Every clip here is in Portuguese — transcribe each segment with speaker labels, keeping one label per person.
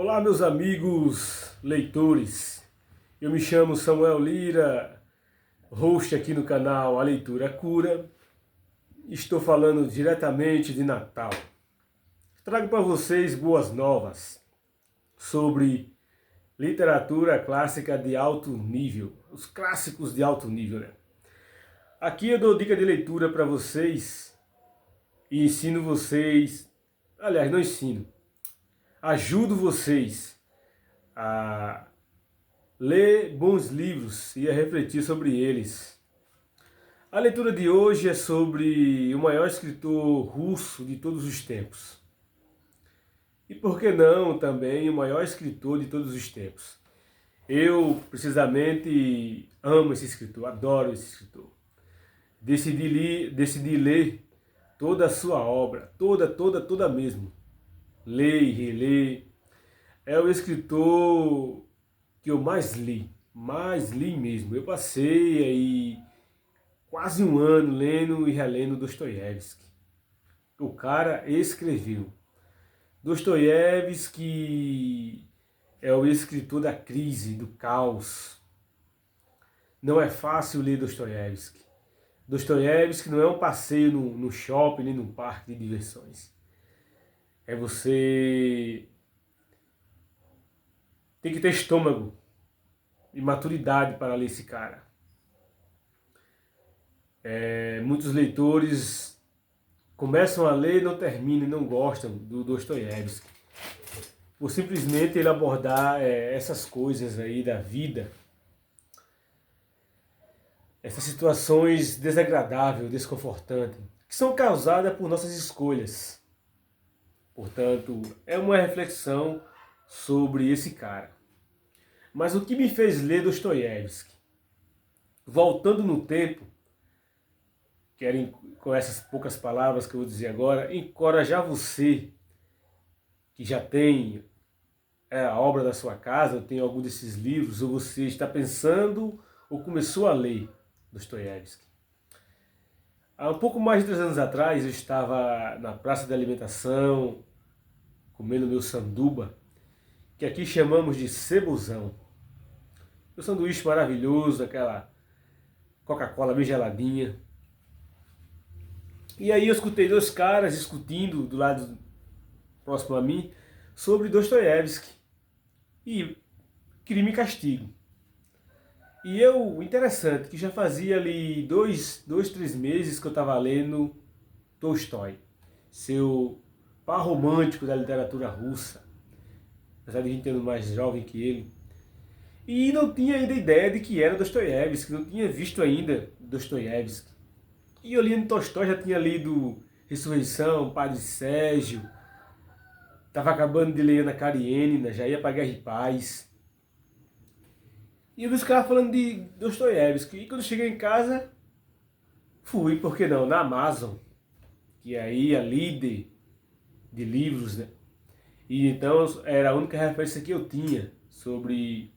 Speaker 1: Olá, meus amigos leitores. Eu me chamo Samuel Lira, host aqui no canal A Leitura Cura. Estou falando diretamente de Natal. Trago para vocês boas novas sobre literatura clássica de alto nível, os clássicos de alto nível, né? Aqui eu dou dica de leitura para vocês e ensino vocês, aliás, não ensino, ajudo vocês a ler bons livros e a refletir sobre eles. A leitura de hoje é sobre o maior escritor russo de todos os tempos. E por que não também o maior escritor de todos os tempos? Eu, precisamente, amo esse escritor, adoro esse escritor. Decidi ler toda a sua obra, toda mesmo. Ler e reler. É o escritor que eu mais li mesmo. Eu passei aí quase um ano lendo e relendo Dostoiévski. O cara escreveu. Dostoiévski é o escritor da crise, do caos. Não é fácil ler Dostoiévski. Dostoiévski não é um passeio no shopping, nem num parque de diversões. É você tem que ter estômago e maturidade para ler esse cara. Muitos leitores começam a ler e não terminam e não gostam do Dostoiévski. Por simplesmente ele abordar essas coisas aí da vida, essas situações desagradáveis, desconfortantes, que são causadas por nossas escolhas. Portanto, é uma reflexão sobre esse cara. Mas o que me fez ler Dostoiévski? Voltando no tempo, quero, com essas poucas palavras que eu vou dizer agora, encorajar você que já tem a obra da sua casa, ou tem algum desses livros, ou você está pensando ou começou a ler Dostoiévski. Há um pouco mais de 3 anos atrás, eu estava na praça de alimentação, comendo meu sanduba, que aqui chamamos de cebuzão. Um sanduíche maravilhoso, aquela Coca-Cola bem geladinha. E aí eu escutei 2 caras discutindo do lado próximo a mim sobre Dostoiévski e Crime e Castigo. E interessante, que já fazia ali 3 meses que eu estava lendo Tolstói, seu par romântico da literatura russa, apesar de a gente ter mais jovem que ele. E não tinha ainda ideia de que era Dostoiévski, não tinha visto ainda Dostoiévski. E eu lendo Tolstói, já tinha lido Ressurreição, Padre Sérgio, estava acabando de ler Ana Karenina, já ia para Guerra e Paz. E eu vi os caras falando de Dostoiévski. E quando eu cheguei em casa, fui, por que não, na Amazon, que é aí a líder de livros, né? E então era a única referência que eu tinha sobre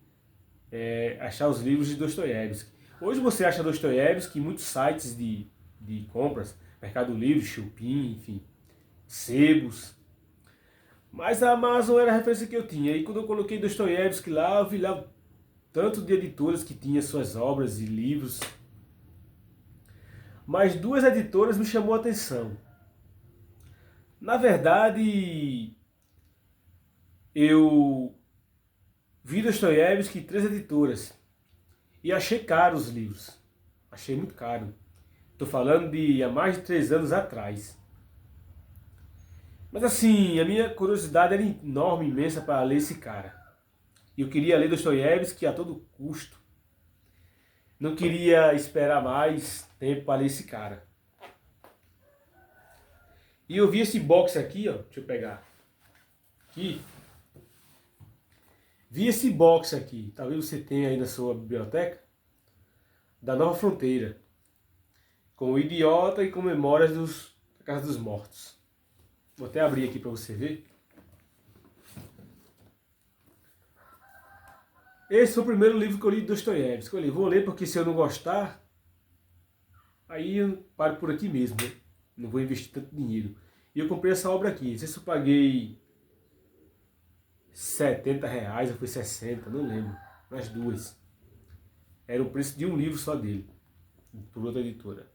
Speaker 1: achar os livros de Dostoiévski. Hoje você acha Dostoiévski em muitos sites de compras, Mercado Livre, Shopee, enfim, sebos. Mas a Amazon era a referência que eu tinha. E quando eu coloquei Dostoiévski lá, eu vi lá tanto de editoras que tinham suas obras e livros. Mas 2 editoras me chamou a atenção. Na verdade, eu vi Dostoiévski em 3 editoras. E achei caro os livros. Achei muito caro. Estou falando de há mais de 3 anos atrás. Mas assim, a minha curiosidade era enorme, imensa para ler esse cara. E eu queria ler Dostoiévski a todo custo. Não queria esperar mais tempo para ler esse cara. E eu vi esse box aqui, ó. Deixa eu pegar. Aqui. Vi esse box aqui. Talvez você tenha aí na sua biblioteca. Da Nova Fronteira. Com o Idiota e com Memórias da Casa dos Mortos. Vou até abrir aqui para você ver. Esse foi o primeiro livro que eu li de Dostoiévski. Eu falei, vou ler porque se eu não gostar, aí eu paro por aqui mesmo, né? Não vou investir tanto dinheiro. E eu comprei essa obra aqui. Não sei se eu paguei R$ 70 ou foi 60, não lembro. Nas duas. Era o preço de um livro só dele, por outra editora.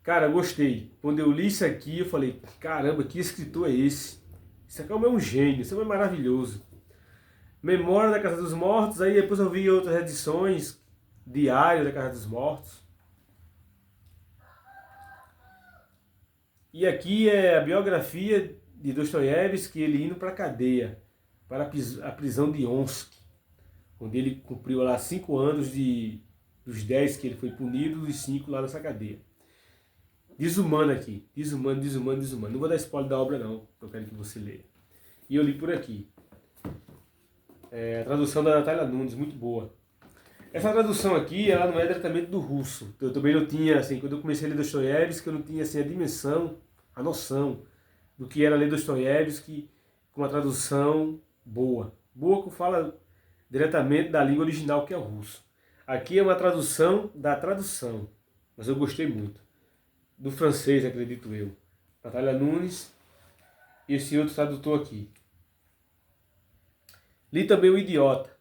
Speaker 1: Cara, gostei. Quando eu li isso aqui, eu falei, caramba, que escritor é esse? Esse aqui é um gênio, esse é maravilhoso. Memória da Casa dos Mortos, aí depois eu vi outras edições, Diário da Casa dos Mortos. E aqui é a biografia de Dostoiévski, ele indo para a cadeia, para a prisão de Omsk, onde ele cumpriu lá 5 anos dos 10 que ele foi punido, dos 5 lá nessa cadeia. Desumano aqui, desumano. Não vou dar spoiler da obra não, eu quero que você leia. E eu li por aqui. A tradução da Natália Nunes, muito boa. Essa tradução aqui, ela não é diretamente do russo. Eu também não tinha, assim, quando eu comecei a ler Dostoiévski, eu não tinha assim, a dimensão, a noção do que era ler Dostoiévski com uma tradução boa. Boa que fala diretamente da língua original, que é o russo. Aqui é uma tradução da tradução, mas eu gostei muito. Do francês, acredito eu. Natália Nunes e esse outro tradutor aqui. Li também O Idiota.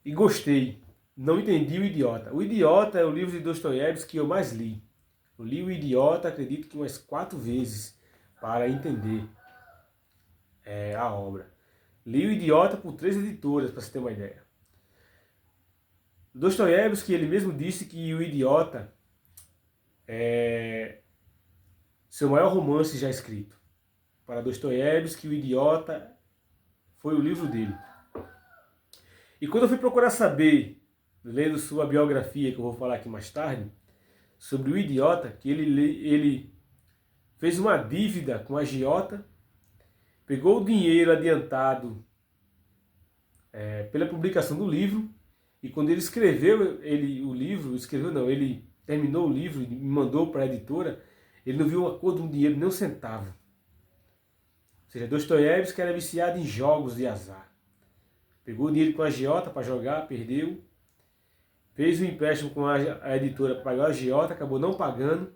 Speaker 1: E gostei. Não entendi O Idiota. O Idiota é o livro de Dostoiévski que eu mais li. Eu li O Idiota, acredito que umas 4 vezes, para entender a obra. Li O Idiota por 3 editoras, para você ter uma ideia. Dostoiévski, ele mesmo disse que O Idiota é seu maior romance já escrito. Para Dostoiévski, O Idiota foi o livro dele. E quando eu fui procurar saber, lendo sua biografia, que eu vou falar aqui mais tarde, sobre o Idiota, que ele fez uma dívida com a agiota, pegou o dinheiro adiantado pela publicação do livro, e quando ele escreveu ele terminou o livro e me mandou para a editora, ele não viu uma cor de um dinheiro, nem um centavo. Ou seja, Dostoiévski era viciado em jogos de azar. Pegou o dinheiro com a agiota para jogar, perdeu. Fez um empréstimo com a editora para pagar a agiota, acabou não pagando.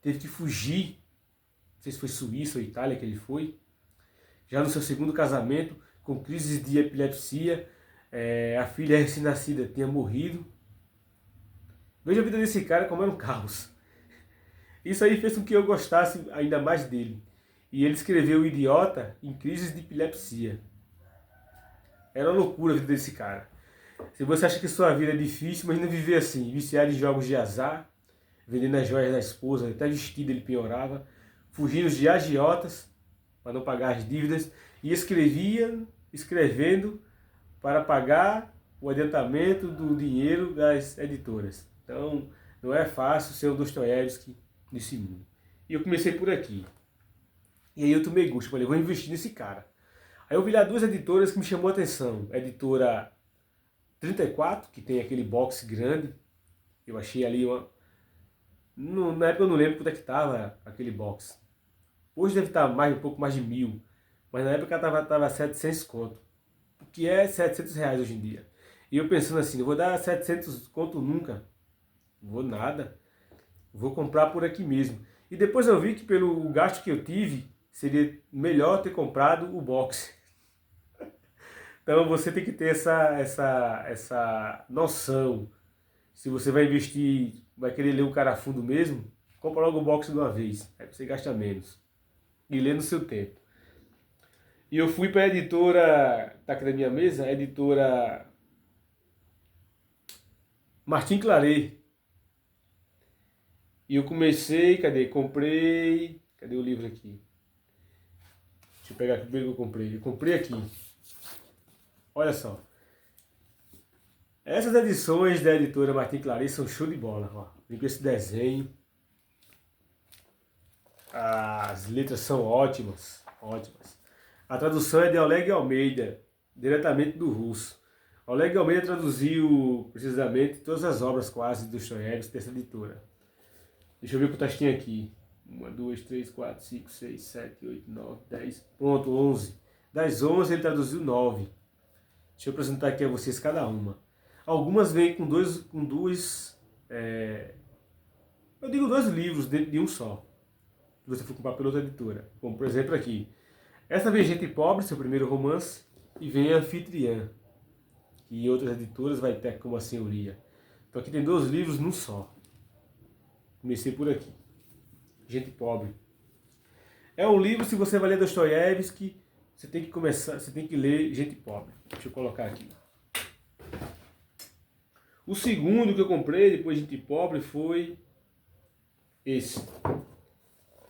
Speaker 1: Teve que fugir. Não sei se foi Suíça ou Itália que ele foi. Já no seu segundo casamento, com crises de epilepsia. A filha recém-nascida tinha morrido. Veja a vida desse cara como era um caos. Isso aí fez com que eu gostasse ainda mais dele. E ele escreveu O Idiota em crises de epilepsia. Era uma loucura a vida desse cara. Se você acha que sua vida é difícil, imagina viver assim, viciado em jogos de azar, vendendo as joias da esposa, até vestido ele penhorava, fugindo de agiotas para não pagar as dívidas, e escrevendo para pagar o adiantamento do dinheiro das editoras. Então, não é fácil ser um Dostoiévski nesse mundo. E eu comecei por aqui. E aí eu tomei gosto, falei, vou investir nesse cara. Aí eu vi lá 2 editoras que me chamou a atenção. A editora 34, que tem aquele box grande. Eu achei ali uma... Na época eu não lembro quanto é que estava aquele box. Hoje deve estar um pouco mais de 1.000. Mas na época estava 700 conto. O que é R$ 700 hoje em dia. E eu pensando assim, não vou dar 700 conto nunca. Não vou nada. Vou comprar por aqui mesmo. E depois eu vi que pelo gasto que eu tive, seria melhor ter comprado o box. Então você tem que ter essa noção. Se você vai investir, vai querer ler o cara a fundo mesmo, compra logo o box de uma vez. Aí você gasta menos. E lê no seu tempo. E eu fui para a editora, tá aqui na minha mesa, a editora Martin Claret. E eu comecei, comprei, cadê o livro aqui? Deixa eu pegar aqui o primeiro que eu comprei. Eu comprei aqui. Olha só. Essas edições da editora Martin Claret são show de bola. Ó. Vem com esse desenho. As letras são ótimas. Ótimas. A tradução é de Oleg Almeida, diretamente do russo. Oleg Almeida traduziu precisamente todas as obras quase do Dostoiévski dessa editora. Deixa eu ver quantas tem aqui. 1, 2, 3, 4, 5, 6, 7, 8, 9, 10, ponto, 11. Das 11 ele traduziu 9. Deixa eu apresentar aqui a vocês cada uma. Algumas vêm com dois livros dentro de um só. Se você for comprar pela outra editora. Como por exemplo aqui. Essa vem Gente Pobre, seu primeiro romance, e vem Anfitriã, que em outras editoras vai ter como a Senhoria. Então aqui tem 2 livros num só. Comecei por aqui. Gente Pobre. É um livro, se você vai ler Dostoiévski, você tem que começar, você tem que ler Gente Pobre. Deixa eu colocar aqui. O segundo que eu comprei depois de Gente Pobre foi esse.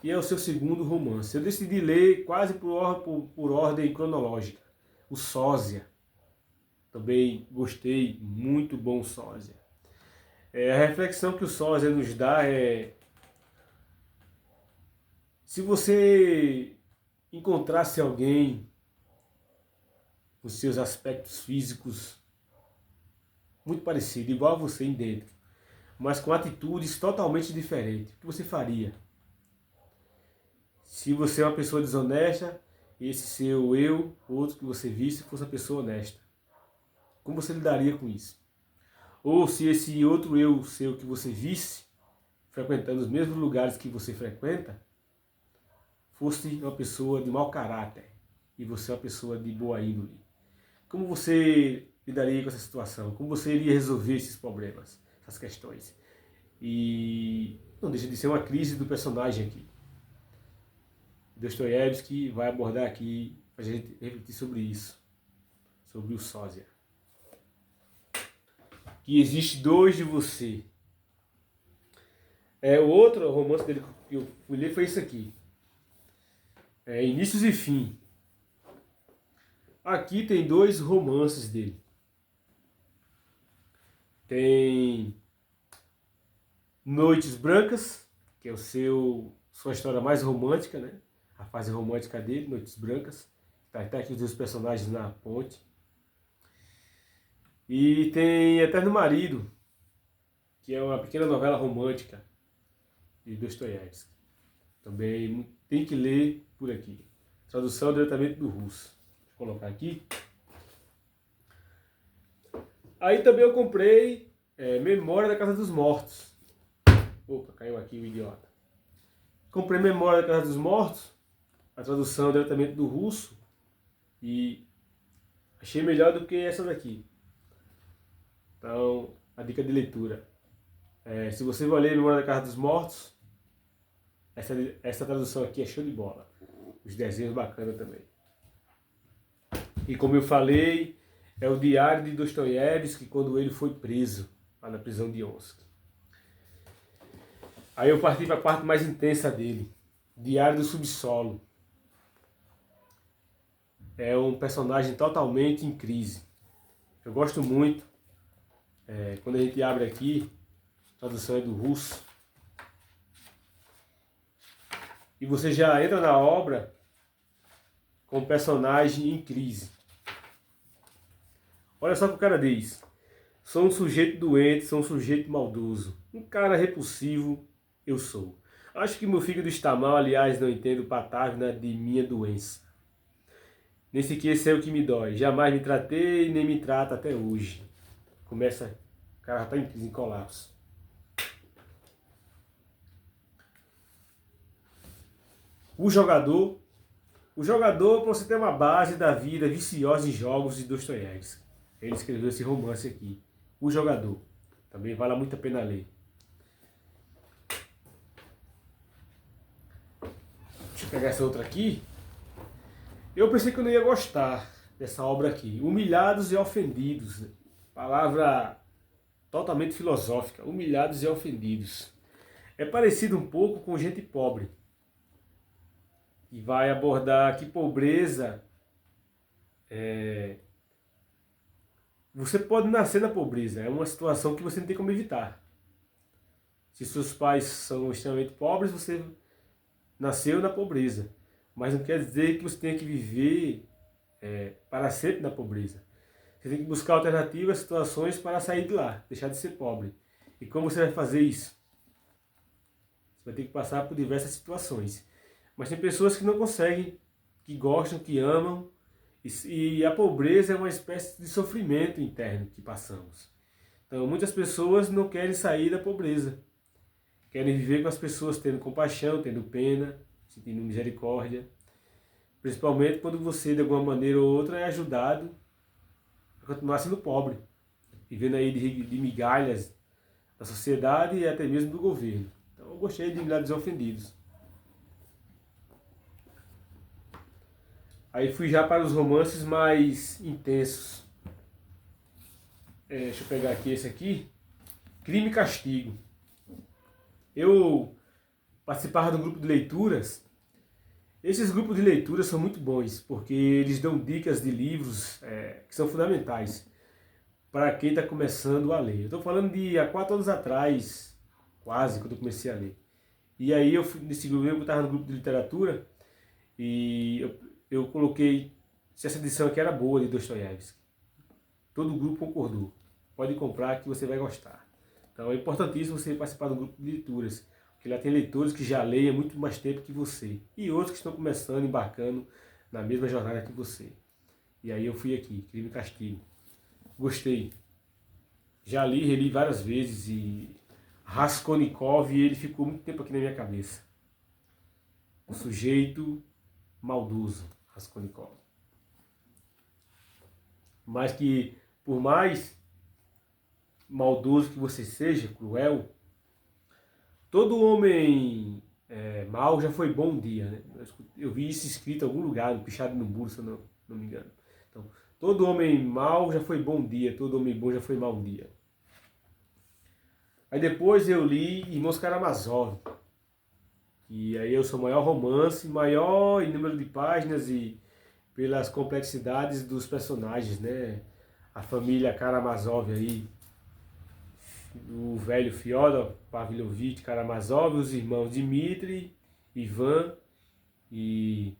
Speaker 1: E é o seu segundo romance. Eu decidi ler quase por ordem cronológica. O Sósia. Também gostei, muito bom o Sósia. A reflexão que o Sósia nos dá é: se você encontrasse alguém com seus aspectos físicos muito parecido, igual a você em dentro, mas com atitudes totalmente diferentes, o que você faria? Se você é uma pessoa desonesta, esse seu eu, outro que você visse, fosse uma pessoa honesta, como você lidaria com isso? Ou se esse outro eu seu que você visse, frequentando os mesmos lugares que você frequenta, fosse uma pessoa de mau caráter e você é uma pessoa de boa índole, como você lidaria com essa situação? Como você iria resolver esses problemas, essas questões? E não deixa de ser uma crise do personagem aqui. Dostoiévski vai abordar aqui para a gente refletir sobre isso, sobre o Sósia. Que existe 2 de você. O outro romance dele que eu fui ler foi esse aqui. Inícios e Fim. Aqui tem 2 romances dele. Tem Noites Brancas, que é sua história mais romântica, né? A fase romântica dele, Noites Brancas. Tá aqui os 2 personagens na ponte. E tem Eterno Marido, que é uma pequena novela romântica de Dostoiévski. Também tem que ler por aqui. Tradução diretamente do russo. Vou colocar aqui. Aí também eu comprei Memória da Casa dos Mortos. Opa, caiu aqui o idiota. Comprei Memória da Casa dos Mortos, a tradução diretamente do russo, e achei melhor do que essa daqui. Então, a dica de leitura. Se você vai ler Memória da Casa dos Mortos, essa tradução aqui é show de bola. Os desenhos bacanas também. E como eu falei, é o diário de Dostoiévski quando ele foi preso, lá na prisão de Omsk. Aí eu parti para a parte mais intensa dele, Diário do Subsolo. É um personagem totalmente em crise. Eu gosto muito, quando a gente abre aqui, a tradução é do russo, e você já entra na obra com um personagem em crise. Olha só o que o cara diz: sou um sujeito doente, sou um sujeito maldoso, um cara repulsivo eu sou. Acho que meu fígado está mal, aliás, não entendo patágina de minha doença. Nem sequer sei o que me dói, jamais me tratei nem me trata até hoje. Começa, o cara já está em crise, em colapso. O jogador, para você ter uma base da vida viciosa em jogos de Dostoiévski. Ele escreveu esse romance aqui, O Jogador. Também vale muito a pena ler. Deixa eu pegar essa outra aqui. Eu pensei que eu não ia gostar dessa obra aqui. Humilhados e Ofendidos. Palavra totalmente filosófica. Humilhados e Ofendidos. É parecido um pouco com Gente Pobre. E vai abordar que pobreza você pode nascer na pobreza, é uma situação que você não tem como evitar. Se seus pais são extremamente pobres, você nasceu na pobreza. Mas não quer dizer que você tenha que viver para sempre na pobreza. Você tem que buscar alternativas, situações para sair de lá, deixar de ser pobre. E como você vai fazer isso? Você vai ter que passar por diversas situações. Mas tem pessoas que não conseguem, que gostam, que amam, e a pobreza é uma espécie de sofrimento interno que passamos. Então muitas pessoas não querem sair da pobreza. Querem viver com as pessoas tendo compaixão, tendo pena, sentindo misericórdia. Principalmente quando você, de alguma maneira ou outra, é ajudado a continuar sendo pobre, vivendo aí de migalhas da sociedade e até mesmo do governo. Então eu gostei de Lados Ofendidos. Aí fui já para os romances mais intensos. Deixa eu pegar aqui esse aqui. Crime e Castigo. Eu participava do grupo de leituras. Esses grupos de leituras são muito bons, porque eles dão dicas de livros que são fundamentais para quem está começando a ler. Eu estou falando de há 4 anos atrás, quase, quando eu comecei a ler. E aí eu nesse grupo, eu estava no grupo de literatura e eu coloquei se essa edição aqui era boa de Dostoiévski. Todo o grupo concordou. Pode comprar que você vai gostar. Então é importantíssimo você participar do grupo de leituras, porque lá tem leitores que já leem há muito mais tempo que você. E outros que estão começando, embarcando na mesma jornada que você. E aí eu fui aqui, Crime e Castigo. Gostei. Já li, reli várias vezes e Raskolnikov, ele ficou muito tempo aqui na minha cabeça. O sujeito maldoso, Raskolnikov. Mas que, por mais maldoso que você seja, cruel, todo homem mau já foi bom um dia, né? Eu vi isso escrito em algum lugar, pichado no muro, se eu não me engano. Então, todo homem mau já foi bom um dia, todo homem bom já foi mau um dia. Aí depois eu li Irmãos Karamazov, que aí é o seu maior romance, maior em número de páginas e pelas complexidades dos personagens, né? A família Karamazov aí, o velho Fyodor Pavlovich Karamazov, os irmãos Dmitri, Ivan e...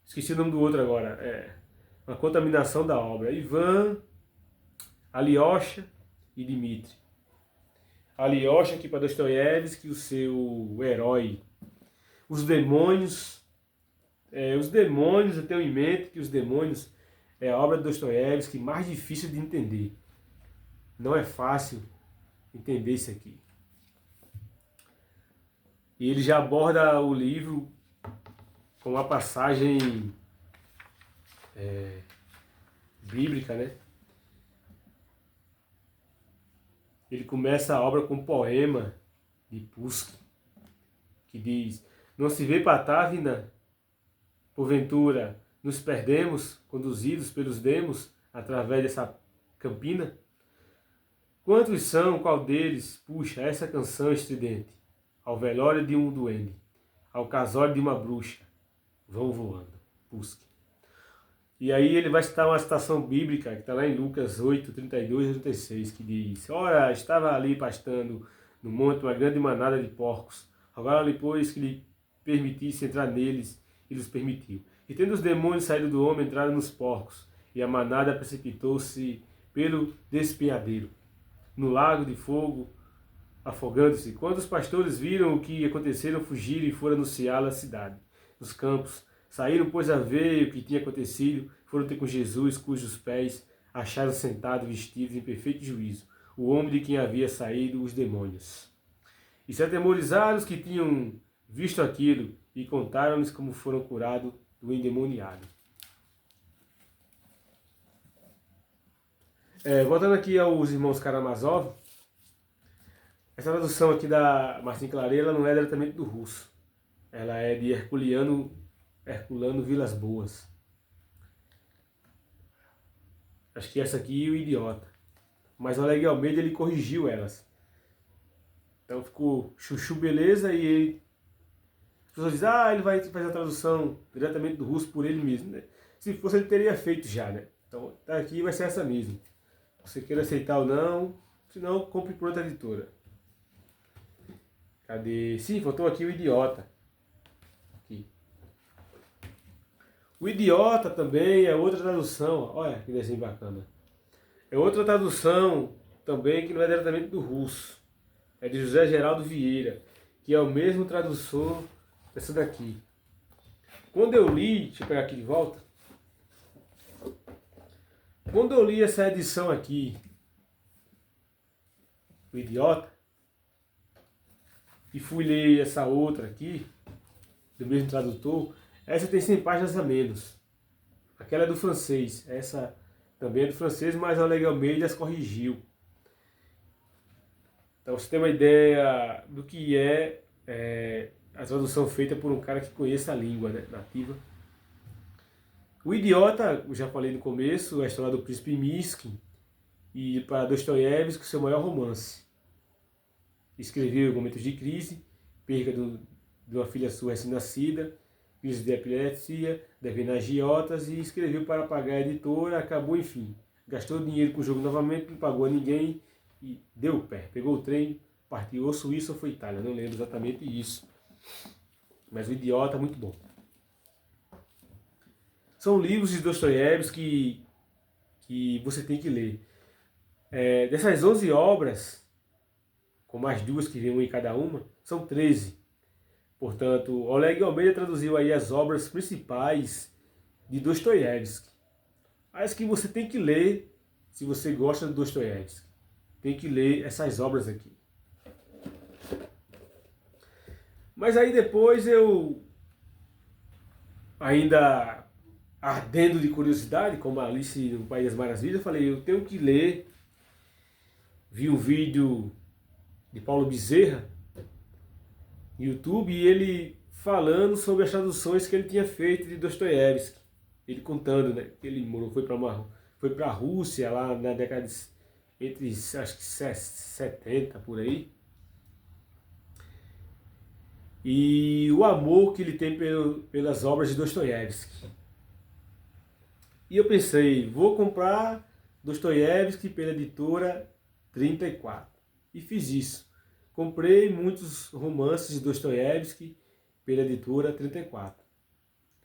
Speaker 1: esqueci o nome do outro agora. Uma contaminação da obra. Ivan, Alyosha e Dmitri. Alyosha aqui para Dostoiévski, o seu herói. Os demônios, eu tenho em mente que os demônios é a obra de Dostoiévski mais difícil de entender. Não é fácil entender isso aqui. E ele já aborda o livro com uma passagem bíblica, né? Ele começa a obra com um poema de Pushkin, que diz: não se vê Patávina, porventura nos perdemos, conduzidos pelos demos, através dessa campina? Quantos são, qual deles puxa essa canção estridente? Ao velório de um duende, ao casório de uma bruxa, vão voando. Pushkin. E aí ele vai citar uma citação bíblica, que está lá em Lucas 8, 32 e 36, que diz: ora, estava ali pastando no monte uma grande manada de porcos. Rogaram-lhe, pois, que lhe permitisse entrar neles, e lhes permitiu. E tendo os demônios saído do homem, entraram nos porcos, e a manada precipitou-se pelo despenhadeiro, no lago de fogo, afogando-se. Quando os pastores viram o que aconteceram, fugiram e foram anunciá-lo à cidade, nos campos. Saíram, pois, a ver o que tinha acontecido, foram ter com Jesus, cujos pés acharam sentado, vestidos em perfeito juízo, o homem de quem havia saído os demônios. E se atemorizaram os que tinham visto aquilo, e contaram-lhes como foram curados do endemoniado. Voltando aqui aos irmãos Karamazov, essa tradução aqui da Martim Claret, ela não é diretamente do russo. Ela é de Herculano Vilas Boas. Acho que essa aqui é o Idiota. Mas o Oleg Almeida, ele corrigiu elas. Então ficou chuchu beleza e ele... as pessoas dizem, ele vai fazer a tradução diretamente do russo por ele mesmo, né? Se fosse, ele teria feito já, né? Então tá aqui, vai ser essa mesmo. Você queira aceitar ou não, se não, compre por outra editora. Cadê? Sim, faltou aqui o Idiota. Aqui. O Idiota também é outra tradução. Olha que desenho bacana. É outra tradução também que não é diretamente do russo. É de José Geraldo Vieira, que é o mesmo tradutor dessa daqui. Quando eu li, deixa eu pegar aqui de volta. Quando eu li essa edição aqui, o Idiota, e fui ler essa outra aqui, do mesmo tradutor, essa tem 100 páginas a menos. Aquela é do francês, essa também é do francês, mas a Oleg Almeida as corrigiu. Então você tem uma ideia do que é a tradução feita por um cara que conheça a língua, né, nativa. O Idiota, eu já falei no começo, a história do príncipe Miskin, e para Dostoiévski, seu maior romance. Escreveu em momentos de crise, perca de uma filha sua recém-nascida, crise de epilepsia, devendo agiotas, e escreveu para pagar a editora, acabou, enfim. Gastou dinheiro com o jogo novamente, não pagou a ninguém e deu o pé. Pegou o trem, partiu ou Suíça ou foi Itália, não lembro exatamente isso. Mas o Idiota é muito bom. São livros de Dostoiévski que você tem que ler. Dessas 11 obras, com mais duas que vem uma em cada uma, são 13. Portanto, Oleg Almeida traduziu aí as obras principais de Dostoiévski. As que você tem que ler se você gosta de Dostoiévski. Tem que ler essas obras aqui. Mas aí depois eu, ainda ardendo de curiosidade, como Alice no País das Maravilhas, eu falei, eu tenho que ler. Vi um vídeo de Paulo Bezerra no YouTube e ele falando sobre as traduções que ele tinha feito de Dostoiévski. Ele contando, né, que ele foi para a Rússia lá na década entre acho que 70 por aí. E o amor que ele tem pelas obras de Dostoiévski. E eu pensei, vou comprar Dostoiévski pela editora 34. E fiz isso. Comprei muitos romances de Dostoiévski pela editora 34,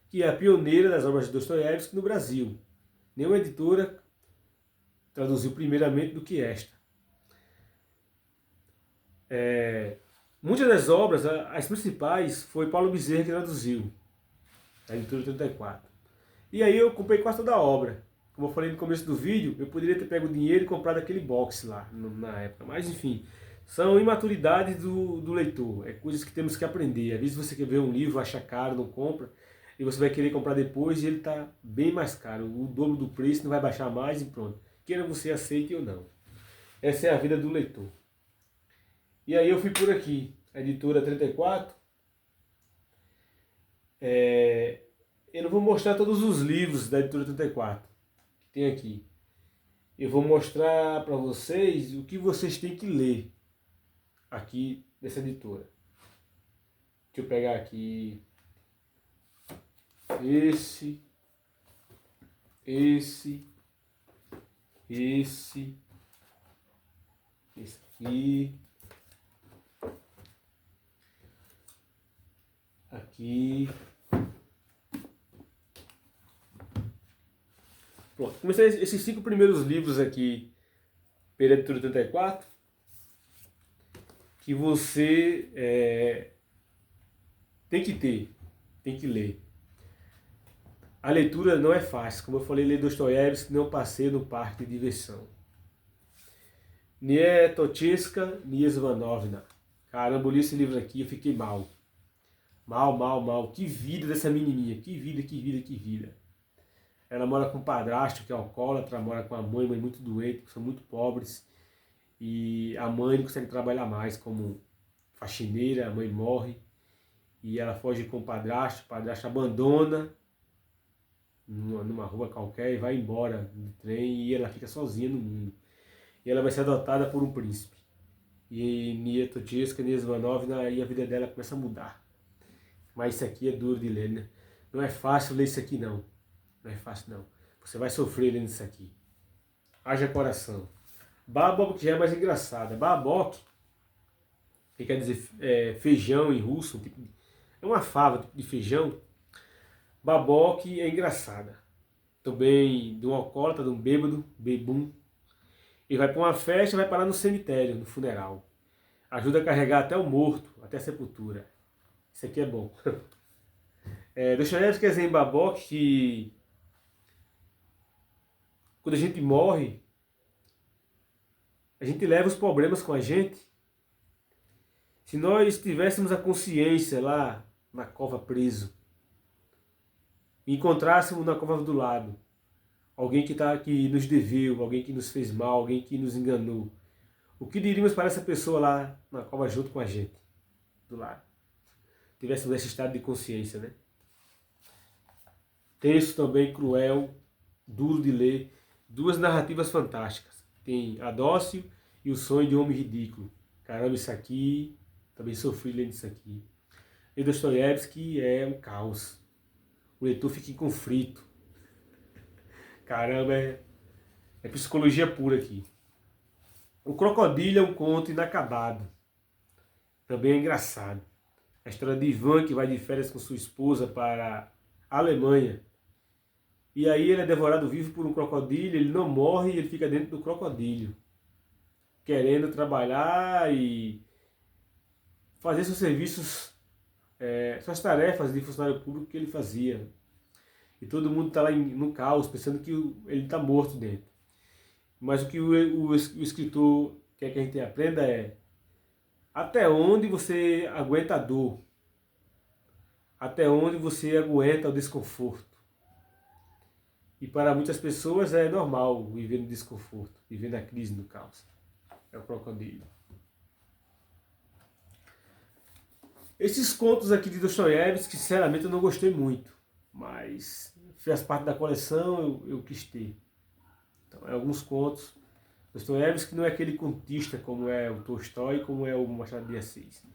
Speaker 1: que é a pioneira das obras de Dostoiévski no Brasil. Nenhuma editora traduziu primeiramente do que esta. Muitas das obras, as principais, foi Paulo Bezerra que traduziu, a editora 34. E aí eu comprei quase toda a obra. Como eu falei no começo do vídeo, eu poderia ter pego o dinheiro e comprado aquele box lá, na época. Mas enfim, são imaturidades do leitor. É coisas que temos que aprender. Às vezes você quer ver um livro, acha caro, não compra, e você vai querer comprar depois e ele está bem mais caro. O dobro do preço, não vai baixar mais e pronto. Queira você aceite ou não. Essa é a vida do leitor. E aí eu fui por aqui, a editora 34. Eu não vou mostrar todos os livros da editora 34 que tem aqui. Eu vou mostrar para vocês o que vocês têm que ler aqui dessa editora. Deixa eu pegar aqui esse aqui, aqui. Pronto, comecei esses 5 primeiros livros aqui pela editora 34, que você tem que ter, tem que ler. A leitura não é fácil, como eu falei, ler Dostoiévski não passei no parque de diversão. Nie Tocheska, Nie Zvanovna. Caramba, eu li esse livro aqui e eu fiquei mal. Mal. Que vida dessa menininha, que vida. Ela mora com um padrasto que é alcoólatra, mora com a mãe muito doente, que são muito pobres. E a mãe não consegue trabalhar mais como faxineira, a mãe morre. E ela foge com o padrasto abandona numa rua qualquer e vai embora do trem e ela fica sozinha no mundo. E ela vai ser adotada por um príncipe. E Nie Tocheska, Nie Zvanovna, e a vida dela começa a mudar. Mas isso aqui é duro de ler, né? Não é fácil ler isso aqui não. Não é fácil não. Você vai sofrer lendo isso aqui. Haja coração. Babok já é mais engraçada. Babok, que quer dizer feijão em russo, é uma fava tipo de feijão. Babok é engraçada. Também de um alcoólatra, de um bêbado, bebum. Ele vai para uma festa e vai parar no cemitério, no funeral. Ajuda a carregar até o morto, até a sepultura. Isso aqui é bom. Dostoiévski quer dizer em Babok que quando a gente morre, a gente leva os problemas com a gente. Se nós tivéssemos a consciência lá na cova preso, e encontrássemos na cova do lado alguém que nos deveu, alguém que nos fez mal, alguém que nos enganou, o que diríamos para essa pessoa lá na cova junto com a gente, do lado? Tivéssemos esse estado de consciência, né? Texto também cruel, duro de ler, duas narrativas fantásticas. Tem A Dócil e O Sonho de um Homem Ridículo. Caramba, isso aqui, também sofri lendo isso aqui. E Dostoiévski é um caos. O leitor fica em conflito. Caramba, é psicologia pura aqui. O Crocodilo é um conto inacabado. Também é engraçado. A história de Ivan, que vai de férias com sua esposa para a Alemanha. E aí ele é devorado vivo por um crocodilo, ele não morre e ele fica dentro do crocodilo, querendo trabalhar e fazer seus serviços, suas tarefas de funcionário público que ele fazia. E todo mundo está lá no caos, pensando que ele está morto dentro. Mas o que o escritor quer que a gente aprenda é até onde você aguenta a dor, até onde você aguenta o desconforto. E para muitas pessoas é normal viver no desconforto, viver na crise, no caos. É o crocodilo. Esses contos aqui de Dostoiévski, sinceramente eu não gostei muito, mas fez parte da coleção, eu quis ter. Então, alguns contos. Dostoiévski não é aquele contista como é o Tolstói, como é o Machado de Assis.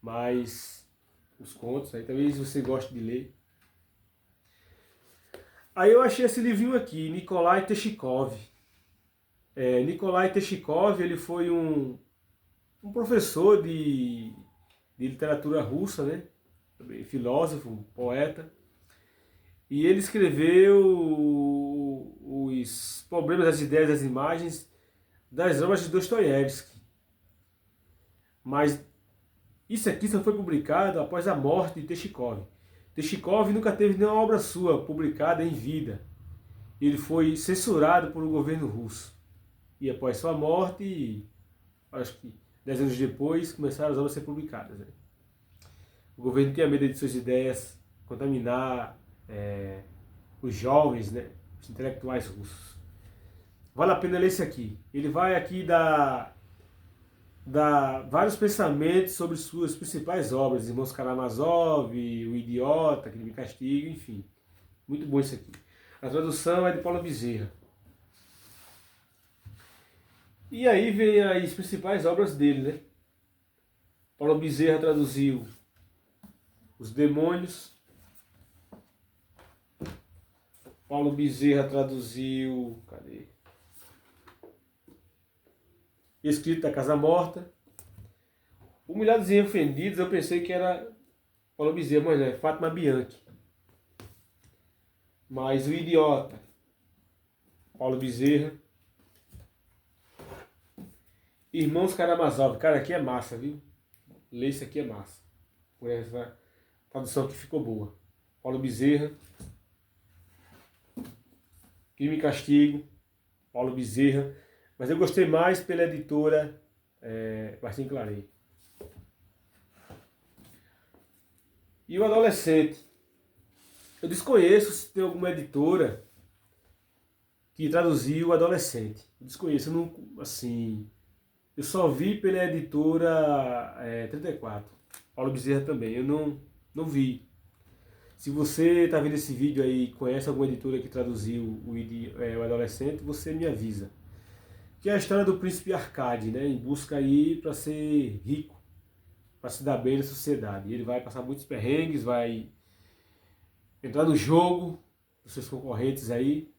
Speaker 1: Mas os contos, aí talvez você goste de ler. Aí eu achei esse livrinho aqui, Nikolai Teixeikov. Nikolai Teixeikov, ele foi um professor de literatura russa, né? Também filósofo, um poeta. E ele escreveu os Problemas das Ideias e das Imagens das obras de Dostoiévski. Mas isso aqui só foi publicado após a morte de Teixeikov. Teixeikov nunca teve nenhuma obra sua publicada em vida. Ele foi censurado por o governo russo. E após sua morte, acho que 10 anos depois, começaram as obras a ser publicadas. Né? O governo tinha medo de suas ideias contaminar os jovens, né? Os intelectuais russos. Vale a pena ler esse aqui. Ele vai aqui dar vários pensamentos sobre suas principais obras, Irmãos Karamazov, O Idiota, Crime e Castigo, enfim. Muito bom isso aqui. A tradução é de Paulo Bezerra. E aí vem as principais obras dele, né? Paulo Bezerra traduziu Os Demônios. Paulo Bezerra traduziu... Cadê? Escrito da Casa Morta. Humilhados e Ofendidos, eu pensei que era Paulo Bezerra, mas não, é Fátima Bianchi. Mas O Idiota, Paulo Bezerra. Irmãos Karamazov, cara, aqui é massa, viu? Ler isso aqui é massa. Por essa tradução que ficou boa. Paulo Bezerra. Crime e Castigo, Paulo Bezerra. Mas eu gostei mais pela editora Martim Claret. E O Adolescente. Eu desconheço se tem alguma editora que traduziu O Adolescente. Eu desconheço, eu não, assim... Eu só vi pela editora 34. Paulo Bezerra também. Eu não vi. Se você está vendo esse vídeo aí e conhece alguma editora que traduziu o Adolescente, você me avisa. Que é a história do príncipe Arcade, né? Em busca aí para ser rico, para se dar bem na sociedade. E ele vai passar muitos perrengues, vai entrar no jogo dos seus concorrentes aí.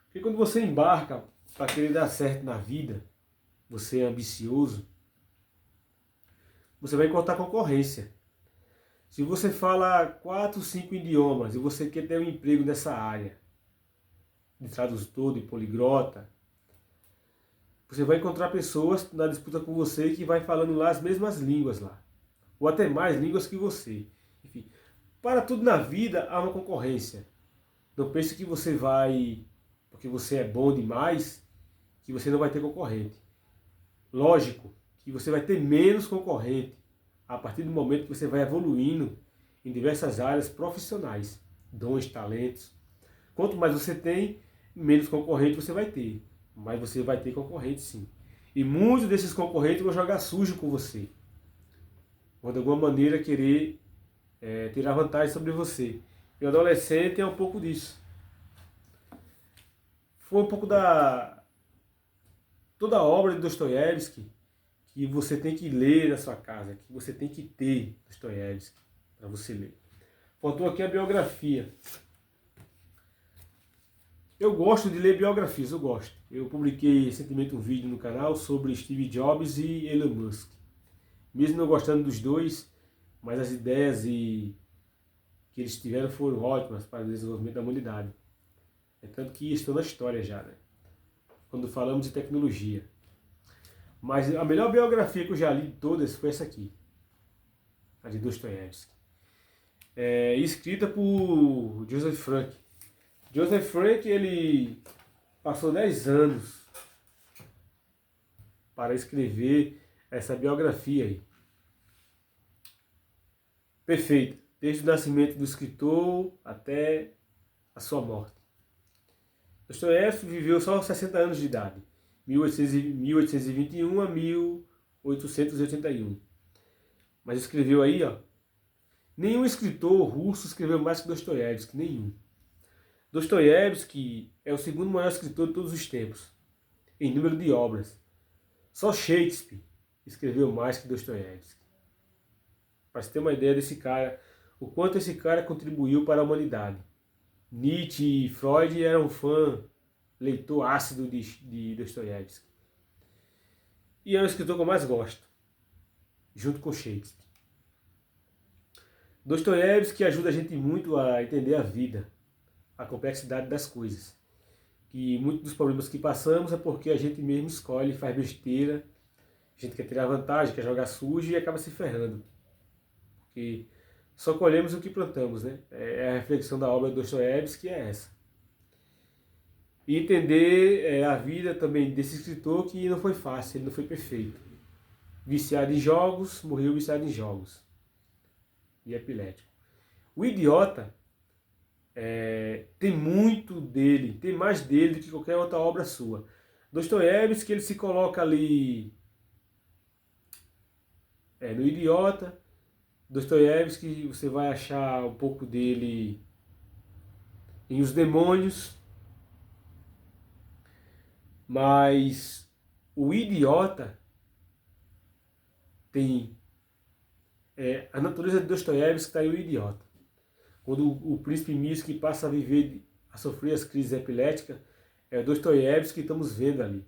Speaker 1: Porque quando você embarca para querer dar certo na vida, você é ambicioso, você vai encontrar concorrência. Se você fala 4, 5 idiomas e você quer ter um emprego nessa área, de tradutor, de poliglota, você vai encontrar pessoas na disputa com você que vai falando lá as mesmas línguas lá, ou até mais línguas que você. Enfim, para tudo na vida há uma concorrência. Não pense que você vai, porque você é bom demais, que você não vai ter concorrente. Lógico que você vai ter menos concorrente a partir do momento que você vai evoluindo em diversas áreas profissionais, dons, talentos. Quanto mais você tem, menos concorrente você vai ter. Mas você vai ter concorrente sim. E muitos desses concorrentes vão jogar sujo com você. Vão de alguma maneira querer tirar vantagem sobre você. E o adolescente é um pouco disso. Foi um pouco da toda a obra de Dostoiévski que você tem que ler na sua casa, que você tem que ter Dostoiévski para você ler. Faltou aqui a biografia. Eu gosto de ler biografias, eu gosto. Eu publiquei recentemente um vídeo no canal sobre Steve Jobs e Elon Musk. Mesmo não gostando dos dois, mas as ideias que eles tiveram foram ótimas para o desenvolvimento da humanidade. É tanto que estou na história já, né? Quando falamos de tecnologia. Mas a melhor biografia que eu já li de todas foi essa aqui, a de Dostoiévski. Escrita por Joseph Frank. Joseph Frank, ele passou 10 anos para escrever essa biografia aí. Perfeita, desde o nascimento do escritor até a sua morte. Dostoiévski viveu só 60 anos de idade, 1821 a 1881. Mas escreveu aí, ó, nenhum escritor russo escreveu mais que Dostoiévski, nenhum. Dostoiévski é o segundo maior escritor de todos os tempos, em número de obras. Só Shakespeare escreveu mais que Dostoiévski. Para você ter uma ideia desse cara, o quanto esse cara contribuiu para a humanidade. Nietzsche e Freud eram leitor ácido de Dostoiévski. E é o escritor que eu mais gosto, junto com Shakespeare. Dostoiévski ajuda a gente muito a entender a vida, a complexidade das coisas. E muitos dos problemas que passamos é porque a gente mesmo escolhe, faz besteira, a gente quer tirar vantagem, quer jogar sujo e acaba se ferrando. Porque só colhemos o que plantamos, né? A reflexão da obra de Dostoiévski é essa. E entender a vida também desse escritor, que não foi fácil, ele não foi perfeito. Viciado em jogos, morreu viciado em jogos. E epilético. O Idiota tem muito dele, tem mais dele do que qualquer outra obra sua. Dostoiévski, ele se coloca ali no Idiota. Dostoiévski, você vai achar um pouco dele em Os Demônios, mas o Idiota tem a natureza de Dostoiévski está em O Idiota. Quando o príncipe Mirsky passa a sofrer as crises epiléticas, é o Dostoiévski que estamos vendo ali.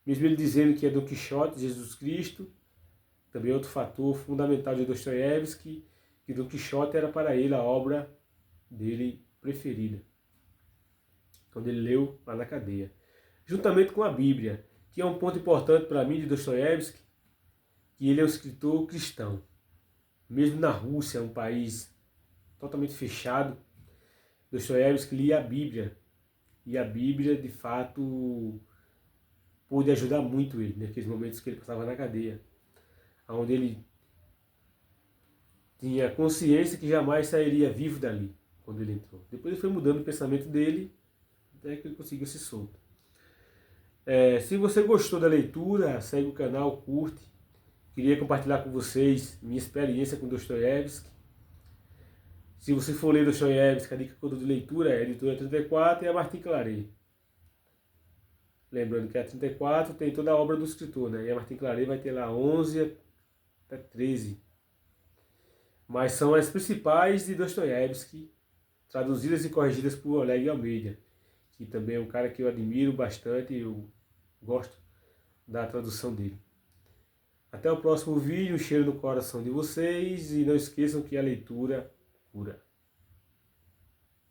Speaker 1: Mesmo ele dizendo que é Dom Quixote, Jesus Cristo, também é outro fator fundamental de Dostoiévski, que Dom Quixote era para ele a obra dele preferida, quando ele leu lá na cadeia. Juntamente com a Bíblia, que é um ponto importante para mim de Dostoiévski, que ele é um escritor cristão. Mesmo na Rússia, um país totalmente fechado, Dostoiévski lia a Bíblia. E a Bíblia, de fato, pôde ajudar muito ele naqueles momentos que ele passava na cadeia, onde ele tinha consciência que jamais sairia vivo dali, quando ele entrou. Depois ele foi mudando o pensamento dele, até que ele conseguiu se soltar. Se você gostou da leitura, segue o canal, curte. Queria compartilhar com vocês minha experiência com Dostoiévski. Se você for ler Dostoiévski, a dica de leitura é a editora 34 e a Martin Claret. Lembrando que a 34 tem toda a obra do escritor, né? E a Martin Claret vai ter lá 11 até 13. Mas são as principais de Dostoiévski, traduzidas e corrigidas por Oleg Almeida, que também é um cara que eu admiro bastante e eu gosto da tradução dele. Até o próximo vídeo, um cheiro no coração de vocês e não esqueçam que a leitura cura.